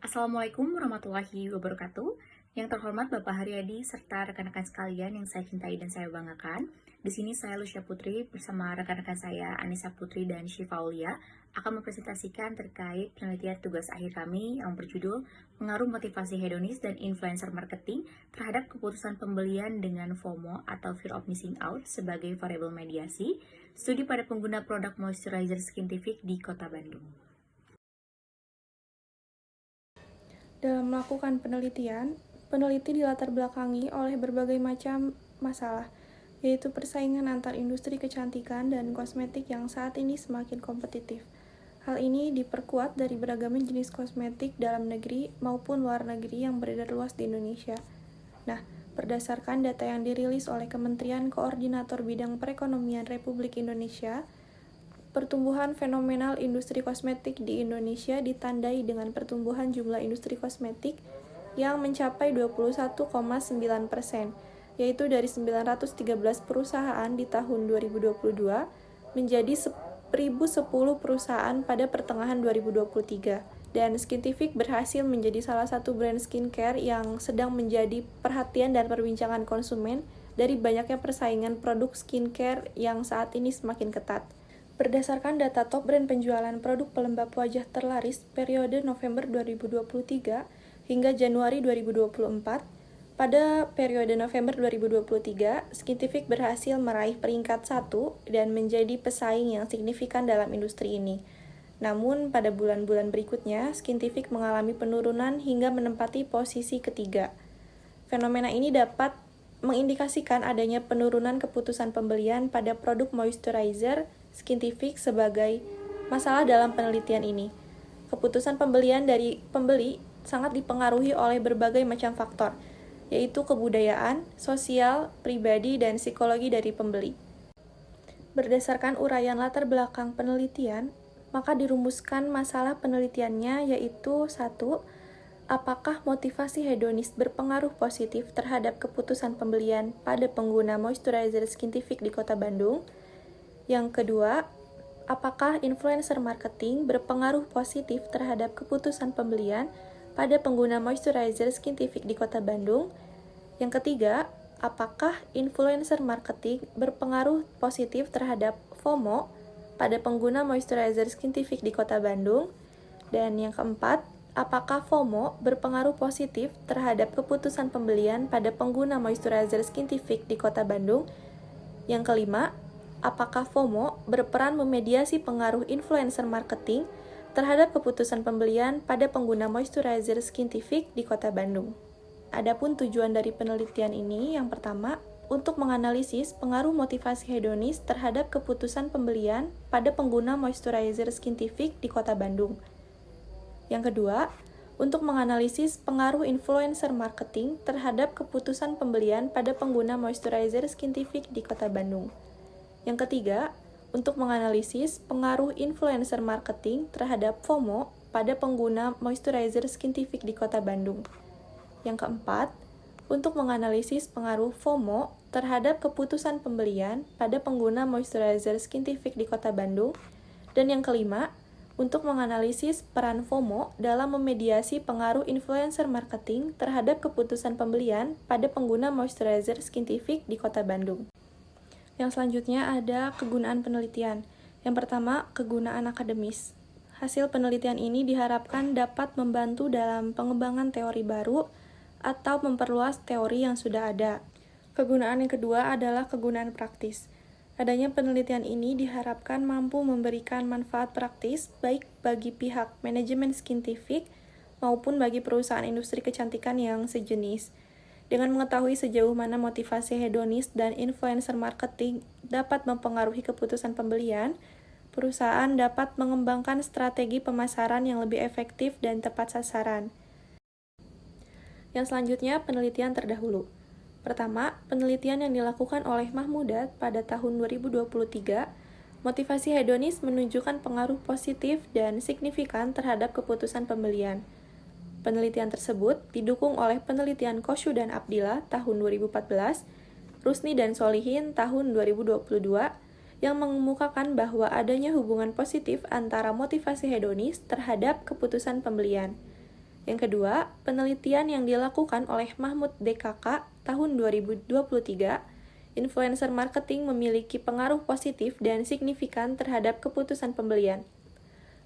Assalamualaikum warahmatullahi wabarakatuh. Yang terhormat Bapak Haryadi serta rekan-rekan sekalian yang saya cintai dan saya banggakan. Di sini saya Lucia Putri bersama rekan-rekan saya Anissa Putri dan Syifa Aulia akan mempresentasikan terkait penelitian tugas akhir kami yang berjudul Pengaruh Motivasi Hedonis dan Influencer Marketing terhadap keputusan pembelian dengan FOMO atau Fear of Missing Out sebagai variabel mediasi, studi pada pengguna produk moisturizer Skintific di Kota Bandung. Dalam melakukan penelitian, peneliti dilatar belakangi oleh berbagai macam masalah, yaitu persaingan antar industri kecantikan dan kosmetik yang saat ini semakin kompetitif. Hal ini diperkuat dari beragam jenis kosmetik dalam negeri maupun luar negeri yang beredar luas di Indonesia. Nah, berdasarkan data yang dirilis oleh Kementerian Koordinator Bidang Perekonomian Republik Indonesia, pertumbuhan fenomenal industri kosmetik di Indonesia ditandai dengan pertumbuhan jumlah industri kosmetik yang mencapai 21,9%, yaitu dari 913 perusahaan di tahun 2022 menjadi 1.010 perusahaan pada pertengahan 2023. Dan Skintific berhasil menjadi salah satu brand skincare yang sedang menjadi perhatian dan perbincangan konsumen dari banyaknya persaingan produk skincare yang saat ini semakin ketat. Berdasarkan data top brand penjualan produk pelembab wajah terlaris periode November 2023 hingga Januari 2024, pada periode November 2023, Skintific berhasil meraih peringkat 1 dan menjadi pesaing yang signifikan dalam industri ini. Namun, pada bulan-bulan berikutnya, Skintific mengalami penurunan hingga menempati posisi ketiga. Fenomena ini dapat mengindikasikan adanya penurunan keputusan pembelian pada produk moisturizer Skintific sebagai masalah dalam penelitian ini. Keputusan pembelian dari pembeli sangat dipengaruhi oleh berbagai macam faktor, yaitu kebudayaan, sosial, pribadi, dan psikologi dari pembeli. Berdasarkan uraian latar belakang penelitian, maka dirumuskan masalah penelitiannya yaitu 1. Apakah motivasi hedonis berpengaruh positif terhadap keputusan pembelian pada pengguna moisturizer Skintific di Kota Bandung? Yang kedua, apakah influencer marketing berpengaruh positif terhadap keputusan pembelian pada pengguna moisturizer Skintific di Kota Bandung? Yang ketiga, apakah influencer marketing berpengaruh positif terhadap FOMO pada pengguna moisturizer Skintific di Kota Bandung? Dan yang keempat, apakah FOMO berpengaruh positif terhadap keputusan pembelian pada pengguna moisturizer Skintific di Kota Bandung? Yang kelima, apakah FOMO berperan memediasi pengaruh influencer marketing terhadap keputusan pembelian pada pengguna moisturizer Skintific di Kota Bandung? Adapun tujuan dari penelitian ini, yang pertama, untuk menganalisis pengaruh motivasi hedonis terhadap keputusan pembelian pada pengguna moisturizer Skintific di Kota Bandung. Yang kedua, untuk menganalisis pengaruh influencer marketing terhadap keputusan pembelian pada pengguna moisturizer Skintific di Kota Bandung. Yang ketiga, untuk menganalisis pengaruh influencer marketing terhadap FOMO pada pengguna moisturizer Skintific di Kota Bandung. Yang keempat, untuk menganalisis pengaruh FOMO terhadap keputusan pembelian pada pengguna moisturizer Skintific di Kota Bandung. Dan yang kelima, untuk menganalisis peran FOMO dalam memediasi pengaruh influencer marketing terhadap keputusan pembelian pada pengguna moisturizer Skintific di Kota Bandung. Yang selanjutnya ada kegunaan penelitian. Yang pertama, kegunaan akademis. Hasil penelitian ini diharapkan dapat membantu dalam pengembangan teori baru atau memperluas teori yang sudah ada. Kegunaan yang kedua adalah kegunaan praktis. Adanya penelitian ini diharapkan mampu memberikan manfaat praktis baik bagi pihak manajemen Skintific maupun bagi perusahaan industri kecantikan yang sejenis. Dengan mengetahui sejauh mana motivasi hedonis dan influencer marketing dapat mempengaruhi keputusan pembelian, perusahaan dapat mengembangkan strategi pemasaran yang lebih efektif dan tepat sasaran. Yang selanjutnya, penelitian terdahulu. Pertama, penelitian yang dilakukan oleh Mahmudat pada tahun 2023, motivasi hedonis menunjukkan pengaruh positif dan signifikan terhadap keputusan pembelian. Penelitian tersebut didukung oleh penelitian Koshu dan Abdillah tahun 2014, Rusni dan Solihin tahun 2022, yang mengemukakan bahwa adanya hubungan positif antara motivasi hedonis terhadap keputusan pembelian. Yang kedua, penelitian yang dilakukan oleh Mahmud DKK tahun 2023, influencer marketing memiliki pengaruh positif dan signifikan terhadap keputusan pembelian.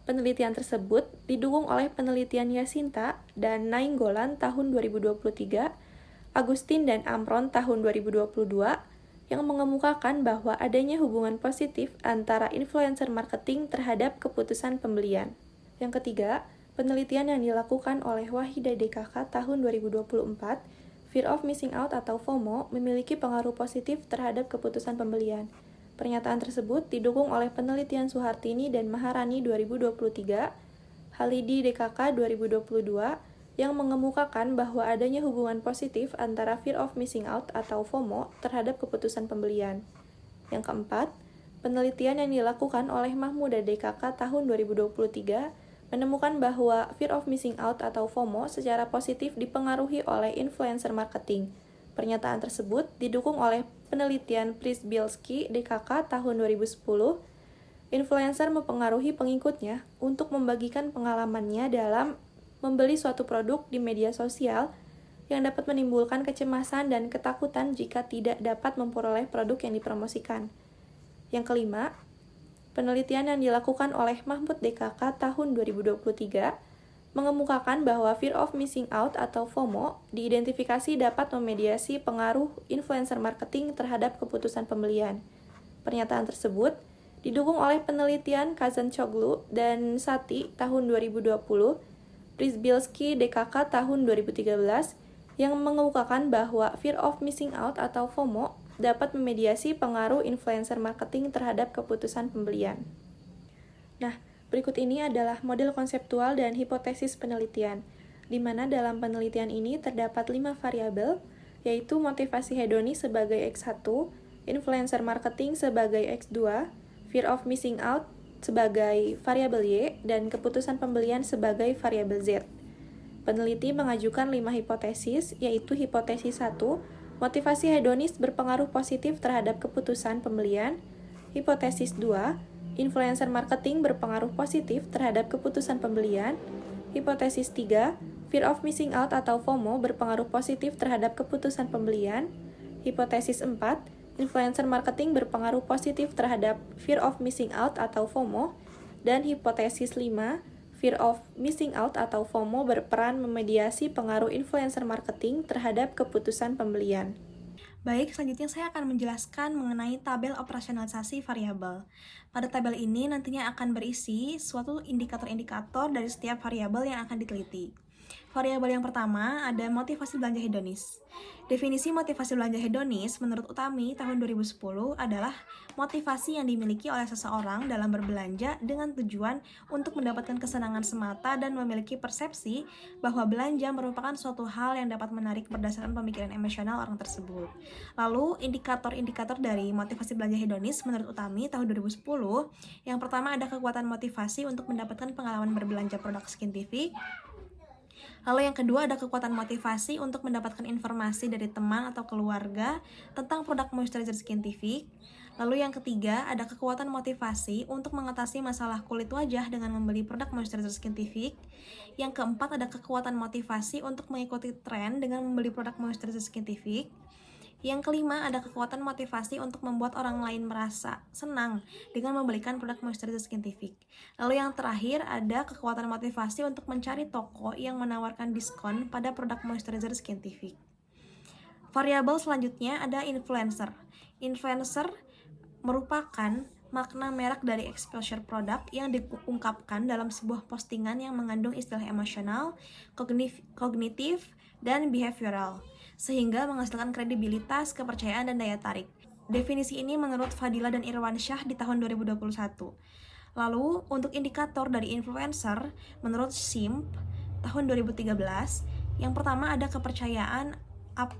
Penelitian tersebut didukung oleh penelitian Yasinta dan Nainggolan tahun 2023, Agustin dan Amron tahun 2022, yang mengemukakan bahwa adanya hubungan positif antara influencer marketing terhadap keputusan pembelian. Yang ketiga, penelitian yang dilakukan oleh Wahida DKK tahun 2024, Fear of Missing Out atau FOMO memiliki pengaruh positif terhadap keputusan pembelian. Pernyataan tersebut didukung oleh penelitian Suhartini dan Maharani 2023, Halidi DKK 2022, yang mengemukakan bahwa adanya hubungan positif antara fear of missing out atau FOMO terhadap keputusan pembelian. Yang keempat, penelitian yang dilakukan oleh Mahmuda DKK tahun 2023 menemukan bahwa fear of missing out atau FOMO secara positif dipengaruhi oleh influencer marketing. Pernyataan tersebut didukung oleh penelitian Przybylski DKK tahun 2010. Influencer mempengaruhi pengikutnya untuk membagikan pengalamannya dalam membeli suatu produk di media sosial yang dapat menimbulkan kecemasan dan ketakutan jika tidak dapat memperoleh produk yang dipromosikan. Yang kelima, penelitian yang dilakukan oleh Mahmud DKK tahun 2023 mengemukakan bahwa fear of missing out atau FOMO diidentifikasi dapat memediasi pengaruh influencer marketing terhadap keputusan pembelian. Pernyataan tersebut didukung oleh penelitian Kazancoğlu dan Sati tahun 2020, Przybylski DKK tahun 2013, yang mengemukakan bahwa fear of missing out atau FOMO dapat memediasi pengaruh influencer marketing terhadap keputusan pembelian. Nah, berikut ini adalah model konseptual dan hipotesis penelitian, di mana dalam penelitian ini terdapat 5 variabel, yaitu motivasi hedonis sebagai X1, influencer marketing sebagai X2, fear of missing out sebagai variabel Y, dan keputusan pembelian sebagai variabel Z. Peneliti mengajukan 5 hipotesis, yaitu hipotesis 1, motivasi hedonis berpengaruh positif terhadap keputusan pembelian. Hipotesis 2, influencer marketing berpengaruh positif terhadap keputusan pembelian. Hipotesis 3, fear of missing out atau FOMO berpengaruh positif terhadap keputusan pembelian. Hipotesis 4, influencer marketing berpengaruh positif terhadap fear of missing out atau FOMO. Dan hipotesis 5, fear of missing out atau FOMO berperan memediasi pengaruh influencer marketing terhadap keputusan pembelian. Baik, selanjutnya saya akan menjelaskan mengenai tabel operasionalisasi variabel. Pada tabel ini nantinya akan berisi suatu indikator-indikator dari setiap variabel yang akan diteliti. Variabel yang pertama ada motivasi belanja hedonis. Definisi motivasi belanja hedonis menurut Utami tahun 2010 adalah motivasi yang dimiliki oleh seseorang dalam berbelanja dengan tujuan untuk mendapatkan kesenangan semata dan memiliki persepsi bahwa belanja merupakan suatu hal yang dapat menarik berdasarkan pemikiran emosional orang tersebut. Lalu, indikator-indikator dari motivasi belanja hedonis menurut Utami tahun 2010, yang pertama ada kekuatan motivasi untuk mendapatkan pengalaman berbelanja produk skincare. Lalu yang kedua ada kekuatan motivasi untuk mendapatkan informasi dari teman atau keluarga tentang produk moisturizer Skintific. Lalu yang ketiga ada kekuatan motivasi untuk mengatasi masalah kulit wajah dengan membeli produk moisturizer Skintific. Yang keempat ada kekuatan motivasi untuk mengikuti tren dengan membeli produk moisturizer Skintific. Yang kelima ada kekuatan motivasi untuk membuat orang lain merasa senang dengan membelikan produk moisturizer Skintific. Lalu yang terakhir ada kekuatan motivasi untuk mencari toko yang menawarkan diskon pada produk moisturizer Skintific. Variabel selanjutnya ada influencer. Influencer merupakan makna merek dari exposure produk yang diungkapkan dalam sebuah postingan yang mengandung istilah emosional, kognitif, dan behavioral, sehingga menghasilkan kredibilitas, kepercayaan, dan daya tarik. Definisi ini menurut Fadila dan Irwansyah di tahun 2021. Lalu, untuk indikator dari influencer, menurut SIMP tahun 2013, yang pertama ada kepercayaan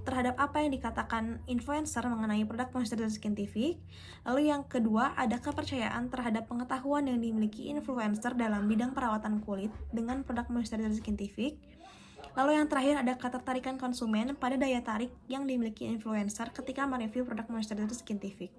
terhadap apa yang dikatakan influencer mengenai produk moisturizer Skintific. Lalu yang kedua ada kepercayaan terhadap pengetahuan yang dimiliki influencer dalam bidang perawatan kulit dengan produk moisturizer Skintific. Lalu yang terakhir ada ketertarikan konsumen pada daya tarik yang dimiliki influencer ketika mereview produk moisturizer Skintific.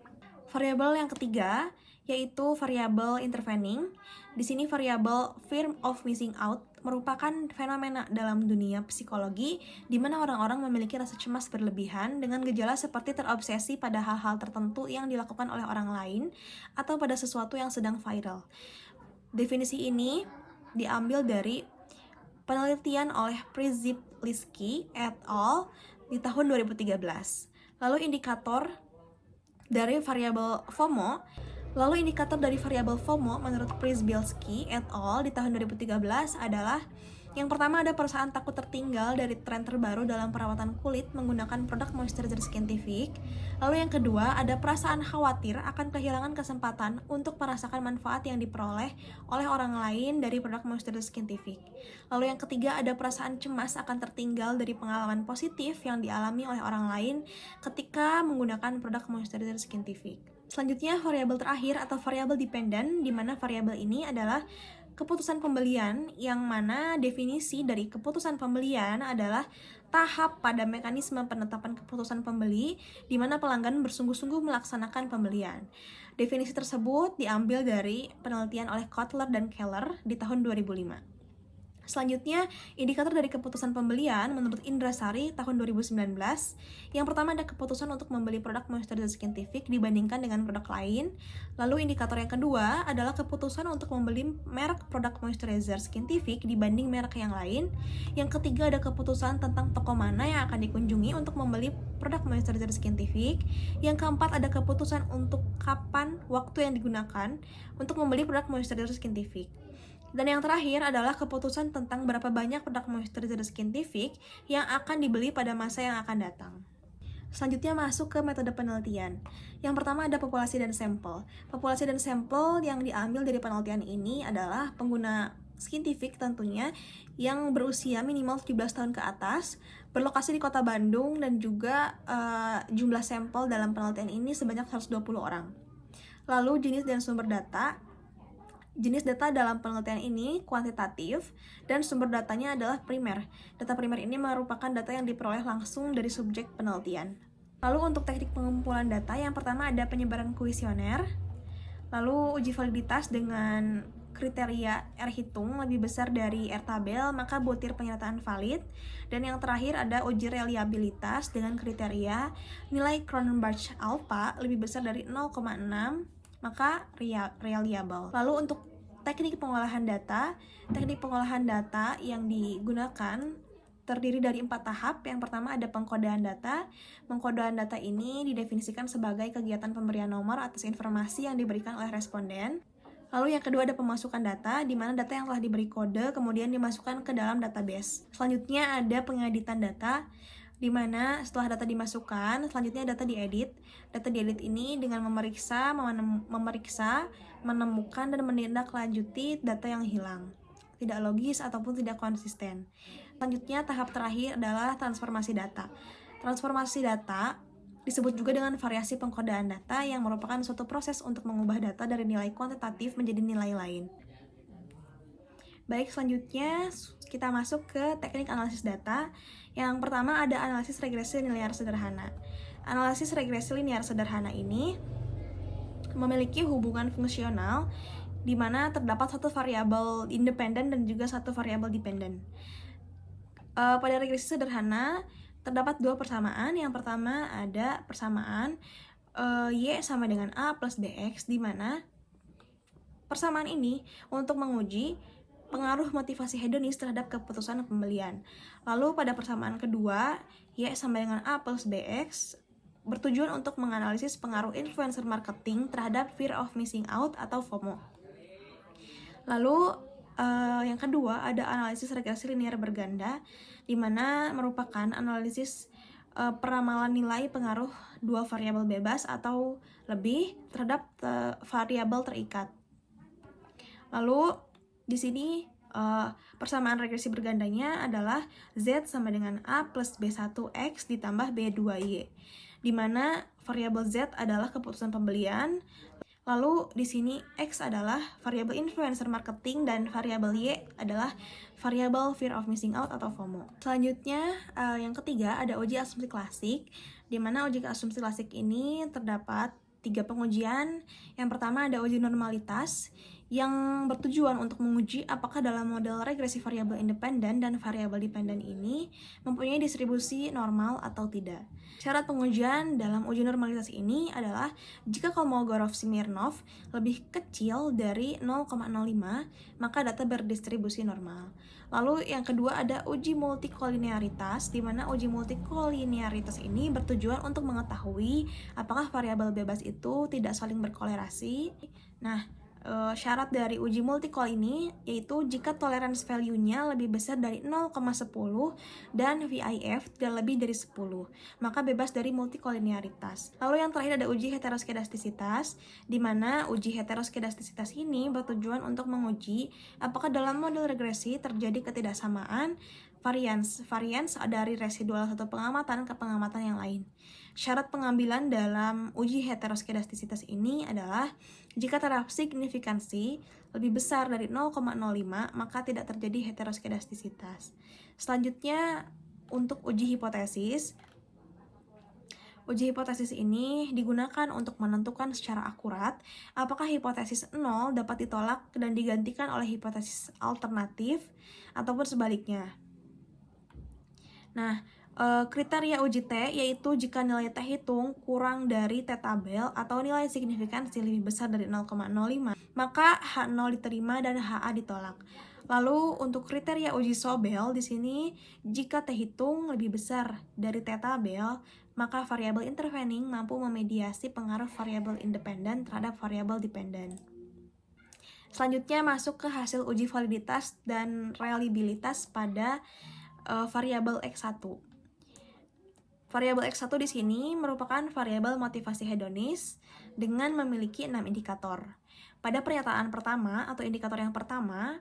Variabel yang ketiga yaitu variabel intervening. Di sini variabel fear of missing out merupakan fenomena dalam dunia psikologi di mana orang-orang memiliki rasa cemas berlebihan dengan gejala seperti terobsesi pada hal-hal tertentu yang dilakukan oleh orang lain atau pada sesuatu yang sedang viral. Definisi ini diambil dari penelitian oleh Przybyliski et al. Di tahun 2013. Lalu indikator dari variabel FOMO menurut Przybyliski et al. Di tahun 2013 adalah yang pertama ada perasaan takut tertinggal dari tren terbaru dalam perawatan kulit menggunakan produk moisturizer scientific. Lalu yang kedua ada perasaan khawatir akan kehilangan kesempatan untuk merasakan manfaat yang diperoleh oleh orang lain dari produk moisturizer scientific. Lalu yang ketiga ada perasaan cemas akan tertinggal dari pengalaman positif yang dialami oleh orang lain ketika menggunakan produk moisturizer scientific. Selanjutnya variabel terakhir atau variabel dependent, di mana variabel ini adalah keputusan pembelian, yang mana definisi dari keputusan pembelian adalah tahap pada mekanisme penetapan keputusan pembeli di mana pelanggan bersungguh-sungguh melaksanakan pembelian. Definisi tersebut diambil dari penelitian oleh Kotler dan Keller di tahun 2005. Selanjutnya, indikator dari keputusan pembelian menurut Indra Sari tahun 2019. Yang pertama ada keputusan untuk membeli produk moisturizer scientific dibandingkan dengan produk lain. Lalu indikator yang kedua adalah keputusan untuk membeli merek produk moisturizer scientific dibanding merek yang lain. Yang ketiga ada keputusan tentang toko mana yang akan dikunjungi untuk membeli produk moisturizer scientific. Yang keempat ada keputusan untuk kapan waktu yang digunakan untuk membeli produk moisturizer scientific. Dan yang terakhir adalah keputusan tentang berapa banyak produk moisturizer scientific yang akan dibeli pada masa yang akan datang. Selanjutnya masuk ke metode penelitian. Yang pertama ada populasi dan sampel. Populasi dan sampel yang diambil dari penelitian ini adalah pengguna scientific tentunya yang berusia minimal 17 tahun ke atas, berlokasi di kota Bandung, dan juga jumlah sampel dalam penelitian ini sebanyak 120 orang. Lalu jenis dan sumber data. Jenis data dalam penelitian ini kuantitatif dan sumber datanya adalah primer. Data primer ini merupakan data yang diperoleh langsung dari subjek penelitian. Lalu untuk teknik pengumpulan data, yang pertama ada penyebaran kuesioner, lalu uji validitas dengan kriteria R hitung lebih besar dari R tabel, maka butir penyertaan valid. Dan yang terakhir ada uji reliabilitas dengan kriteria nilai Cronenberg alpha lebih besar dari 0,6, maka reliable. Lalu untuk teknik pengolahan data yang digunakan terdiri dari 4 tahap. Yang pertama ada pengkodean data. Pengkodean data ini didefinisikan sebagai kegiatan pemberian nomor atas informasi yang diberikan oleh responden. Lalu yang kedua ada pemasukan data, di mana data yang telah diberi kode kemudian dimasukkan ke dalam database. Selanjutnya ada pengeditan data, di mana setelah data dimasukkan, selanjutnya data diedit. Data diedit ini dengan memeriksa, menemukan, dan menindaklanjuti data yang hilang, tidak logis ataupun tidak konsisten. Selanjutnya tahap terakhir adalah transformasi data. Transformasi data disebut juga dengan variasi pengkodean data yang merupakan suatu proses untuk mengubah data dari nilai kuantitatif menjadi nilai lain. Baik, selanjutnya kita masuk ke teknik analisis data. Yang pertama ada analisis regresi linear sederhana. Analisis regresi linear sederhana ini memiliki hubungan fungsional di mana terdapat satu variabel independen dan juga satu variabel dependen. Pada regresi sederhana terdapat dua persamaan. Yang pertama ada persamaan Y sama dengan A plus BX, di mana persamaan ini untuk menguji pengaruh motivasi hedonis terhadap keputusan pembelian. Lalu pada persamaan kedua, Y sama dengan A plus BX bertujuan untuk menganalisis pengaruh influencer marketing terhadap fear of missing out atau FOMO. Lalu yang kedua ada analisis regresi linear berganda, di mana merupakan analisis peramalan nilai pengaruh dua variabel bebas atau lebih terhadap variabel terikat. Lalu di sini persamaan regresi bergandanya adalah Z sama dengan A plus B1X ditambah B2Y, di mana variabel Z adalah keputusan pembelian, lalu di sini X adalah variabel influencer marketing dan variabel Y adalah variabel fear of missing out atau FOMO. Selanjutnya yang ketiga ada uji asumsi klasik, di mana uji asumsi klasik ini terdapat 3 pengujian. Yang pertama ada uji normalitas, yang bertujuan untuk menguji apakah dalam model regresi variabel independen dan variabel dependen ini mempunyai distribusi normal atau tidak. Syarat pengujian dalam uji normalitas ini adalah jika Kolmogorov-Smirnov lebih kecil dari 0,05, maka data berdistribusi normal. Lalu yang kedua ada uji multikolinearitas, di mana uji multikolinearitas ini bertujuan untuk mengetahui apakah variabel bebas itu tidak saling berkolerasi. Nah, syarat dari uji multikol ini yaitu jika tolerance value-nya lebih besar dari 0,10 dan VIF tidak lebih dari 10, maka bebas dari multikolinearitas. Lalu yang terakhir ada uji heteroskedastisitas, di mana uji heteroskedastisitas ini bertujuan untuk menguji apakah dalam model regresi terjadi ketidaksamaan varians dari residual satu pengamatan ke pengamatan yang lain. Syarat pengambilan dalam uji heteroskedastisitas ini adalah jika taraf signifikansi lebih besar dari 0,05, maka tidak terjadi heteroskedastisitas. Selanjutnya, untuk uji hipotesis. Uji hipotesis ini digunakan untuk menentukan secara akurat apakah hipotesis 0 dapat ditolak dan digantikan oleh hipotesis alternatif ataupun sebaliknya. Nah, kriteria uji T yaitu jika nilai T hitung kurang dari T tabel atau nilai signifikansi lebih besar dari 0,05, maka H0 diterima dan HA ditolak. Lalu untuk kriteria uji Sobel di sini jika T hitung lebih besar dari T tabel, maka variabel intervening mampu memediasi pengaruh variabel independen terhadap variabel dependen. Selanjutnya masuk ke hasil uji validitas dan reliabilitas pada variabel X1. Variabel X1 di sini merupakan variabel motivasi hedonis dengan memiliki 6 indikator. Pada pernyataan pertama atau indikator yang pertama,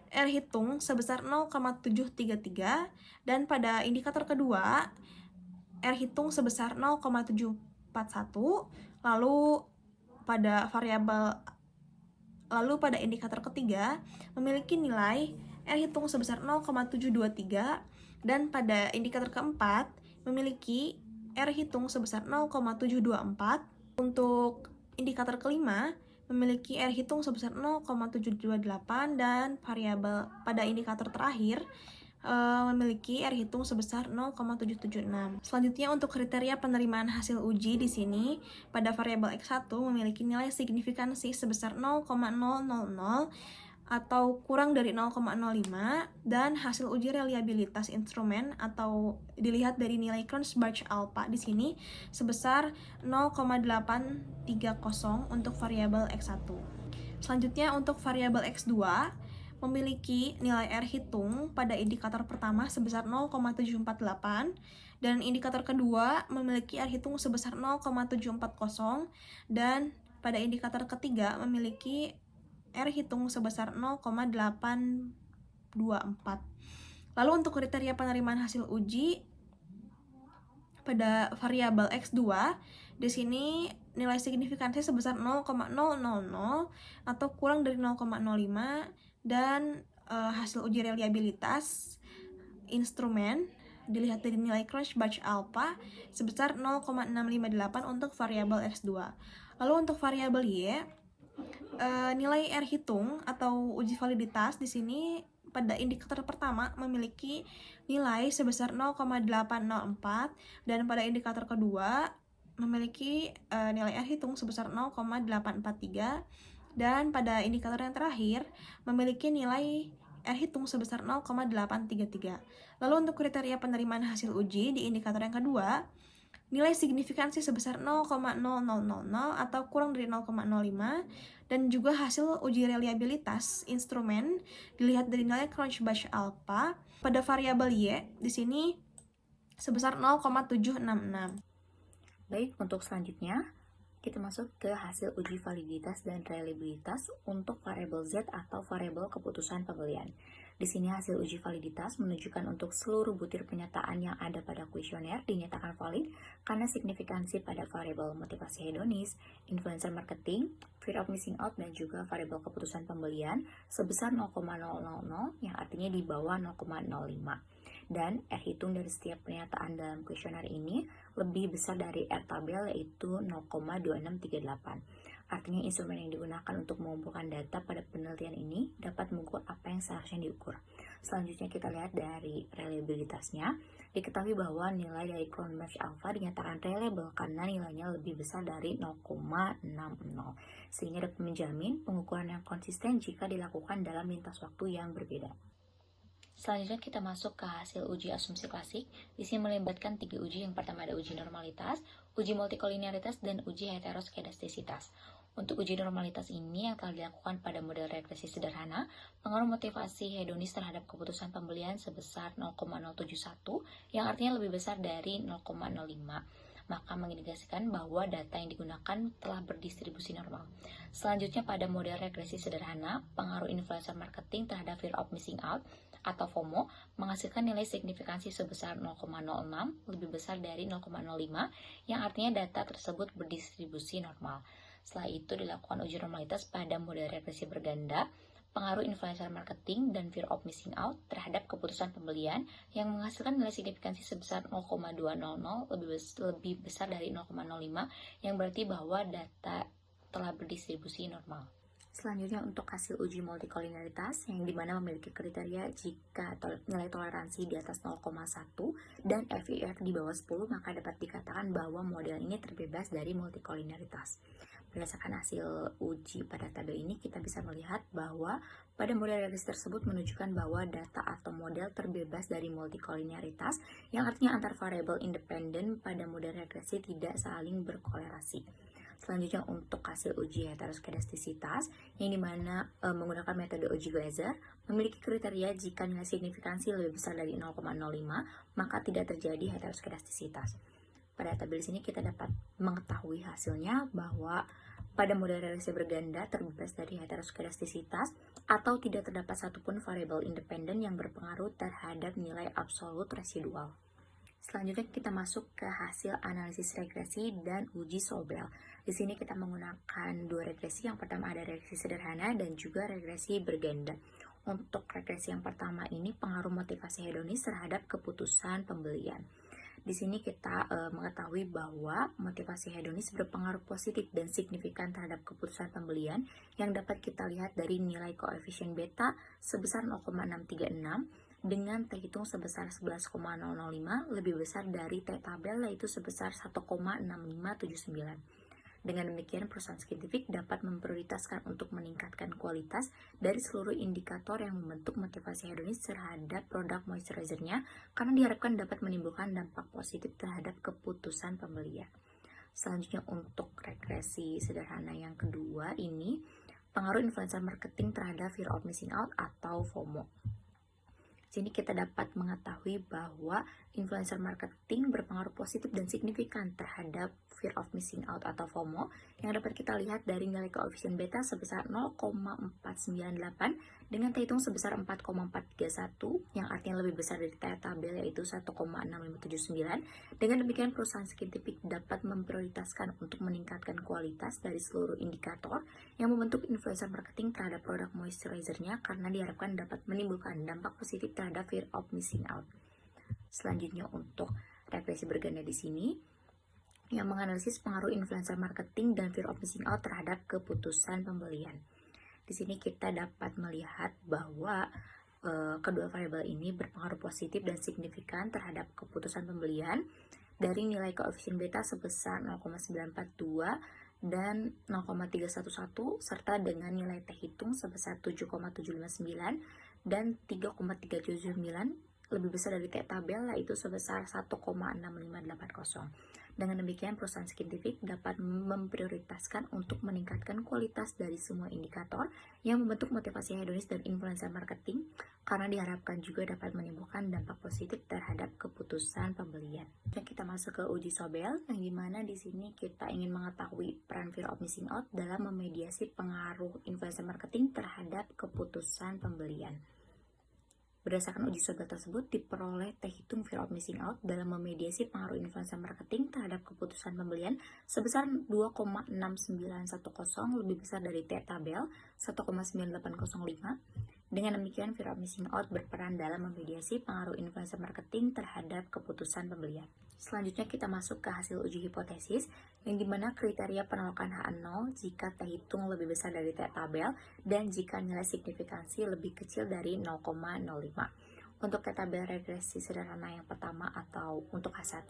R hitung sebesar 0,733 dan pada indikator kedua, R hitung sebesar 0,741, lalu pada indikator ketiga memiliki nilai R hitung sebesar 0,723 dan pada indikator keempat memiliki R hitung sebesar 0,724. Untuk indikator kelima memiliki R hitung sebesar 0,728 dan variabel pada indikator terakhir memiliki R hitung sebesar 0,776. Selanjutnya untuk kriteria penerimaan hasil uji di sini pada variabel X1 memiliki nilai signifikansi sebesar 0,000 atau kurang dari 0,05 dan hasil uji reliabilitas instrumen atau dilihat dari nilai Kronshbach alpha di sini sebesar 0,830 untuk variabel X1. Selanjutnya untuk variabel X2 memiliki nilai R hitung pada indikator pertama sebesar 0,748 dan indikator kedua memiliki R hitung sebesar 0,740 dan pada indikator ketiga memiliki R hitung sebesar 0,824. Lalu untuk kriteria penerimaan hasil uji pada variabel X2 di sini nilai signifikansi sebesar 0,000 atau kurang dari 0,05 dan hasil uji reliabilitas instrumen dilihat dari nilai Kronshbach alpha sebesar 0,658 untuk variabel X2. Lalu untuk variabel Y, nilai R hitung atau uji validitas di sini pada indikator pertama memiliki nilai sebesar 0,804 dan pada indikator kedua memiliki nilai R hitung sebesar 0,843 dan pada indikator yang terakhir memiliki nilai R hitung sebesar 0,833. Lalu untuk kriteria penerimaan hasil uji di indikator yang kedua, nilai signifikansi sebesar 0,0000 atau kurang dari 0,05 dan juga hasil uji reliabilitas instrumen dilihat dari nilai Kronshbach alpha pada variabel Y di sini sebesar 0,766. Baik, untuk selanjutnya kita masuk ke hasil uji validitas dan reliabilitas untuk variabel Z atau variabel keputusan pembelian. Di sini hasil uji validitas menunjukkan untuk seluruh butir pernyataan yang ada pada kuesioner dinyatakan valid karena signifikansi pada variabel motivasi hedonis, influencer marketing, fear of missing out, dan juga variabel keputusan pembelian sebesar 0,000 yang artinya di bawah 0,05. Dan R hitung dari setiap pernyataan dalam kuesioner ini lebih besar dari R tabel yaitu 0,2638. Artinya instrumen yang digunakan untuk mengumpulkan data pada penelitian ini dapat mengukur apa yang seharusnya diukur. Selanjutnya kita lihat dari reliabilitasnya. Diketahui bahwa nilai dari clone merge alpha dinyatakan reliable karena nilainya lebih besar dari 0,60, sehingga dapat menjamin pengukuran yang konsisten jika dilakukan dalam lintas waktu yang berbeda. Selanjutnya kita masuk ke hasil uji asumsi klasik. Di sini melibatkan 3 uji. Yang pertama ada uji normalitas, uji multikolinearitas, dan uji heteroskedastisitas. Untuk uji normalitas ini yang telah dilakukan pada model regresi sederhana, pengaruh motivasi hedonis terhadap keputusan pembelian sebesar 0,071, yang artinya lebih besar dari 0,05. Maka mengindikasikan bahwa data yang digunakan telah berdistribusi normal. Selanjutnya pada model regresi sederhana, pengaruh influencer marketing terhadap fear of missing out atau FOMO menghasilkan nilai signifikansi sebesar 0,06, lebih besar dari 0,05, yang artinya data tersebut berdistribusi normal. Setelah itu dilakukan uji normalitas pada model regresi berganda, pengaruh influencer marketing dan fear of missing out terhadap keputusan pembelian yang menghasilkan nilai signifikansi sebesar 0,200, lebih besar dari 0,05, yang berarti bahwa data telah berdistribusi normal. Selanjutnya untuk hasil uji multikolinearitas yang dimana memiliki kriteria jika nilai toleransi di atas 0,1 dan FIR di bawah 10, maka dapat dikatakan bahwa model ini terbebas dari multikolinearitas. Berdasarkan hasil uji pada tabel ini, kita bisa melihat bahwa pada model regresi tersebut menunjukkan bahwa data atau model terbebas dari multikolinearitas, yang artinya antar variabel independen pada model regresi tidak saling berkorelasi. Selanjutnya untuk hasil uji heteroskedastisitas yang dimana menggunakan metode uji Glaser memiliki kriteria jika nilai signifikansi lebih besar dari 0,05 maka tidak terjadi heteroskedastisitas. Pada tabel sini kita dapat mengetahui hasilnya bahwa pada model regresi berganda terbebas dari heteroskedastisitas atau tidak terdapat satupun variabel independen yang berpengaruh terhadap nilai absolut residual. Selanjutnya kita masuk ke hasil analisis regresi dan uji Sobel. Di sini kita menggunakan 2 regresi. Yang pertama ada regresi sederhana dan juga regresi berganda. Untuk regresi yang pertama ini pengaruh motivasi hedonis terhadap keputusan pembelian. Di sini kita mengetahui bahwa motivasi hedonis berpengaruh positif dan signifikan terhadap keputusan pembelian yang dapat kita lihat dari nilai koefisien beta sebesar 0,636 dengan T hitung sebesar 11,005 lebih besar dari T tabel yaitu sebesar 1,6579. Dengan demikian, perusahaan saintifik dapat memprioritaskan untuk meningkatkan kualitas dari seluruh indikator yang membentuk motivasi hedonis terhadap produk moisturizer-nya karena diharapkan dapat menimbulkan dampak positif terhadap keputusan pembelian. Selanjutnya untuk regresi sederhana yang kedua ini, pengaruh influencer marketing terhadap fear of missing out atau FOMO. Sini kita dapat mengetahui bahwa influencer marketing berpengaruh positif dan signifikan terhadap fear of missing out atau FOMO yang dapat kita lihat dari nilai koefisien beta sebesar 0,498 dengan T hitung sebesar 4,431 yang artinya lebih besar dari T tabel yaitu 1,6579. Dengan demikian perusahaan saintifik dapat memprioritaskan untuk meningkatkan kualitas dari seluruh indikator yang membentuk influencer marketing terhadap produk moisturizer-nya karena diharapkan dapat menimbulkan dampak positif terhadap fear of missing out. Selanjutnya untuk regresi berganda di sini yang menganalisis pengaruh influencer marketing dan fear of missing out terhadap keputusan pembelian. Di sini kita dapat melihat bahwa kedua variabel ini berpengaruh positif dan signifikan terhadap keputusan pembelian dari nilai koefisien beta sebesar 0,942 dan 0,311 serta dengan nilai T hitung sebesar 7,759 dan 3,379 lebih besar dari T tabel yaitu sebesar 1,6580. Dengan demikian perusahaan saintifik dapat memprioritaskan untuk meningkatkan kualitas dari semua indikator yang membentuk motivasi hedonis dan influencer marketing karena diharapkan juga dapat menimbulkan dampak positif terhadap keputusan pembelian. Dan kita masuk ke uji Sobel yang dimana di sini kita ingin mengetahui peran fear of missing out dalam memediasi pengaruh influencer marketing terhadap keputusan pembelian. Berdasarkan uji Sobel tersebut diperoleh T hitung fear of missing out dalam memediasi pengaruh influencer marketing terhadap keputusan pembelian sebesar 2,6910 lebih besar dari T tabel 1,9805 Dengan demikian, fear of missing out berperan dalam memediasi pengaruh influencer marketing terhadap keputusan pembelian. Selanjutnya kita masuk ke hasil uji hipotesis, yang dimana kriteria penolakan H0 jika T hitung lebih besar dari T tabel dan jika nilai signifikansi lebih kecil dari 0,05. Untuk T tabel regresi sederhana yang pertama atau untuk H1,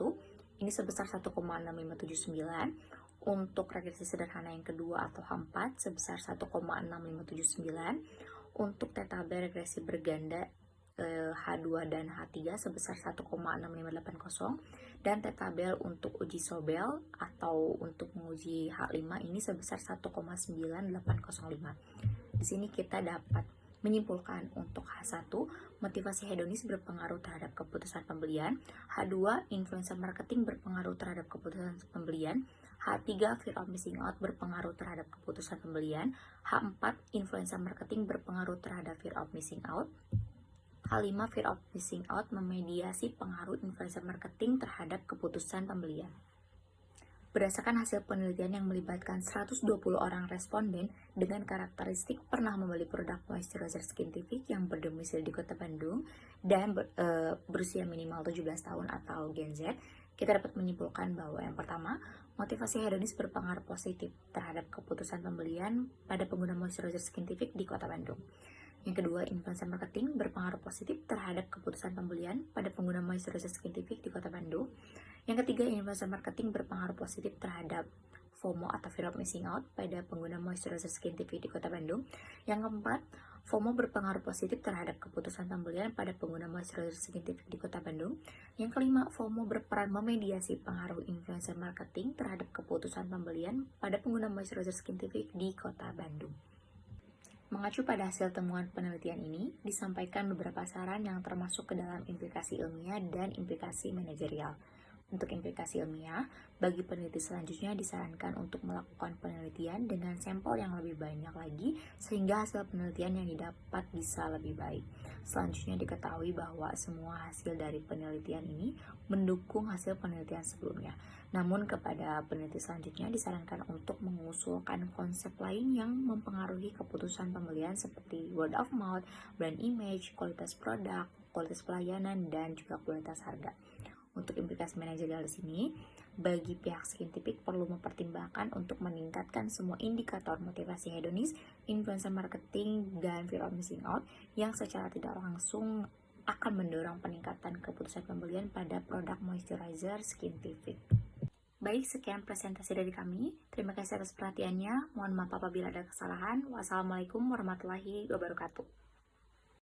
ini sebesar 1,6579. Untuk regresi sederhana yang kedua atau H4 sebesar 1,6579. Untuk T tabel regresi berganda H2 dan H3 sebesar 1,6580, dan T tabel untuk uji Sobel atau untuk menguji H5 ini sebesar 1,9805. Di sini kita dapat menyimpulkan untuk H1, motivasi hedonis berpengaruh terhadap keputusan pembelian. H2, influencer marketing berpengaruh terhadap keputusan pembelian. H3, fear of missing out berpengaruh terhadap keputusan pembelian. H4, influencer marketing berpengaruh terhadap fear of missing out. H5, fear of missing out memediasi pengaruh influencer marketing terhadap keputusan pembelian. Berdasarkan hasil penelitian yang melibatkan 120 orang responden dengan karakteristik pernah membeli produk moisturizer Skintific yang berdomisili di Kota Bandung dan berusia minimal 17 tahun atau Gen Z, kita dapat menyimpulkan bahwa yang pertama, motivasi hedonis berpengaruh positif terhadap keputusan pembelian pada pengguna moisturizer Skintific di Kota Bandung. Yang kedua, influencer marketing berpengaruh positif terhadap keputusan pembelian pada pengguna moisturizer Skintific di Kota Bandung. Yang ketiga, influencer marketing berpengaruh positif terhadap FOMO atau fear of missing out pada pengguna moisturizer Skintific di Kota Bandung. Yang keempat, FOMO berpengaruh positif terhadap keputusan pembelian pada pengguna moisturizer Skintific di Kota Bandung. Yang kelima, FOMO berperan memediasi pengaruh influencer marketing terhadap keputusan pembelian pada pengguna moisturizer Skintific di Kota Bandung. Mengacu pada hasil temuan penelitian ini, disampaikan beberapa saran yang termasuk ke dalam implikasi ilmiah dan implikasi manajerial. Untuk implikasi ilmiah, bagi peneliti selanjutnya disarankan untuk melakukan penelitian dengan sampel yang lebih banyak lagi sehingga hasil penelitian yang didapat bisa lebih baik. Selanjutnya diketahui bahwa semua hasil dari penelitian ini mendukung hasil penelitian sebelumnya. Namun kepada peneliti selanjutnya disarankan untuk mengusulkan konsep lain yang mempengaruhi keputusan pembelian seperti word of mouth, brand image, kualitas produk, kualitas pelayanan, dan juga kualitas harga. Untuk implikasi manajerial di sini, bagi pihak Skintific perlu mempertimbangkan untuk meningkatkan semua indikator motivasi hedonis, influencer marketing, dan fear of missing out yang secara tidak langsung akan mendorong peningkatan keputusan pembelian pada produk moisturizer Skintific. Baik, sekian presentasi dari kami. Terima kasih atas perhatiannya. Mohon maaf apabila ada kesalahan. Wassalamualaikum warahmatullahi wabarakatuh.